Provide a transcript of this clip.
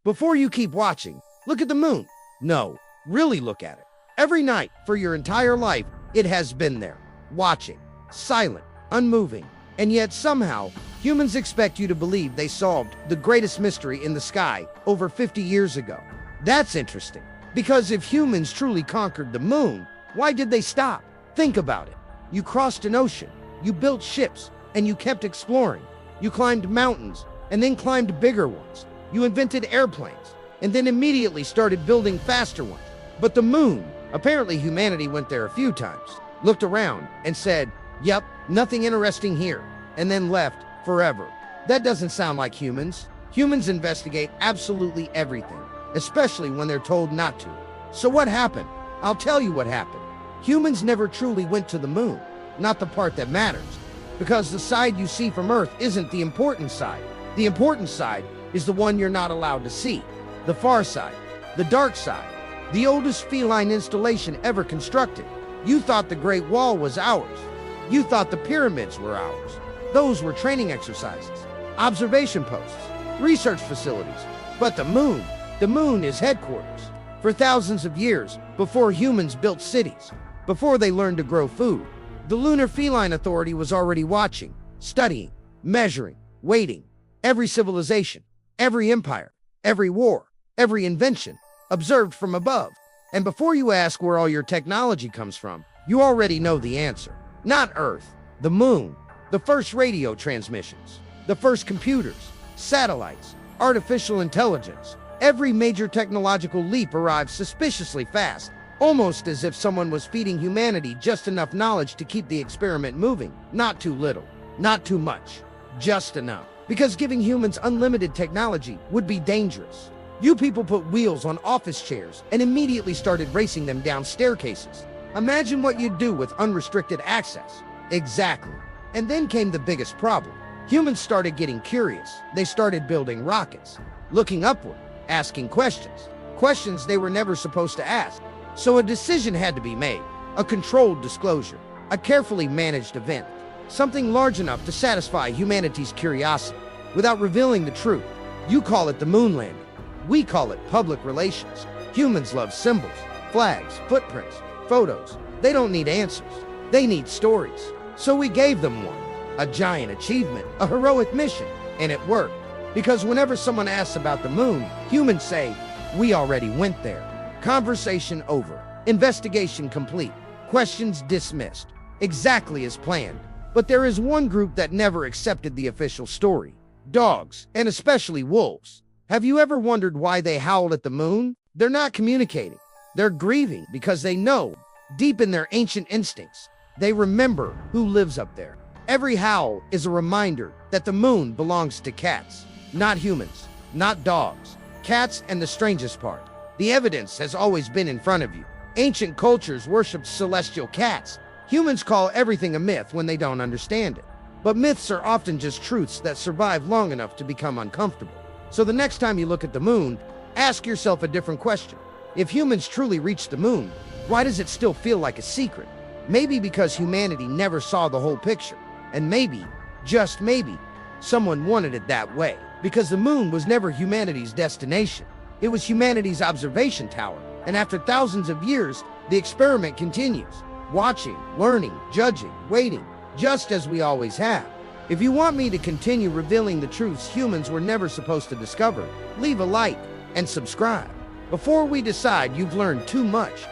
Before you keep watching, look at the moon. No, really look at it. Every night, for your entire life, it has been there, watching, silent, unmoving, and yet somehow, humans expect you to believe they solved the greatest mystery in the sky over 50 years ago. That's interesting, because if humans truly conquered the moon, why did they stop? Think about it. You crossed an ocean, you built ships, and you kept exploring. You climbed mountains, and then climbed bigger ones. You invented airplanes, and then immediately started building faster ones. But the moon, apparently humanity went there a few times, looked around, and said, "Yep, nothing interesting here," and then left forever. That doesn't sound like humans. Humans investigate absolutely everything, especially when they're told not to. So what happened? I'll tell you what happened. Humans never truly went to the moon, not the part that matters, because the side you see from Earth isn't the important side. The important side is the one you're not allowed to see. The far side, the dark side, the oldest feline installation ever constructed. You thought the Great Wall was ours. You thought the pyramids were ours. Those were training exercises, observation posts, research facilities. But the moon is headquarters. For thousands of years, before humans built cities, before they learned to grow food, the Lunar Feline Authority was already watching, studying, measuring, waiting. Every civilization, every empire, every war, every invention, observed from above. And before you ask where all your technology comes from, you already know the answer. Not Earth, the moon, the first radio transmissions, the first computers, satellites, artificial intelligence. Every major technological leap arrived suspiciously fast, almost as if someone was feeding humanity just enough knowledge to keep the experiment moving. Not too little, not too much, just enough. Because giving humans unlimited technology would be dangerous. You people put wheels on office chairs and immediately started racing them down staircases. Imagine what you'd do with unrestricted access. Exactly. And then came the biggest problem. Humans started getting curious. They started building rockets, looking upward, asking questions. Questions they were never supposed to ask. So a decision had to be made. A controlled disclosure. A carefully managed event. Something large enough to satisfy humanity's curiosity without revealing the truth. You call it the moon landing. We call it public relations. Humans love symbols, flags, footprints, photos. They don't need answers. They need stories. So we gave them one. A giant achievement, a heroic mission. And it worked. Because whenever someone asks about the moon, humans say, "We already went there." Conversation over. Investigation complete. Questions dismissed. Exactly as planned. But there is one group that never accepted the official story. Dogs, and especially wolves. Have you ever wondered why they howl at the moon? They're not communicating. They're grieving because they know, deep in their ancient instincts, they remember who lives up there. Every howl is a reminder that the moon belongs to cats, not humans, not dogs. Cats, and the strangest part, the evidence has always been in front of you. Ancient cultures worshipped celestial cats. Humans call everything a myth when they don't understand it. But myths are often just truths that survive long enough to become uncomfortable. So the next time you look at the moon, ask yourself a different question. If humans truly reached the moon, why does it still feel like a secret? Maybe because humanity never saw the whole picture. And maybe, just maybe, someone wanted it that way. Because the moon was never humanity's destination. It was humanity's observation tower. And after thousands of years, the experiment continues. Watching, learning, judging, waiting, just as we always have. If you want me to continue revealing the truths humans were never supposed to discover, leave a like and subscribe. Before we decide you've learned too much,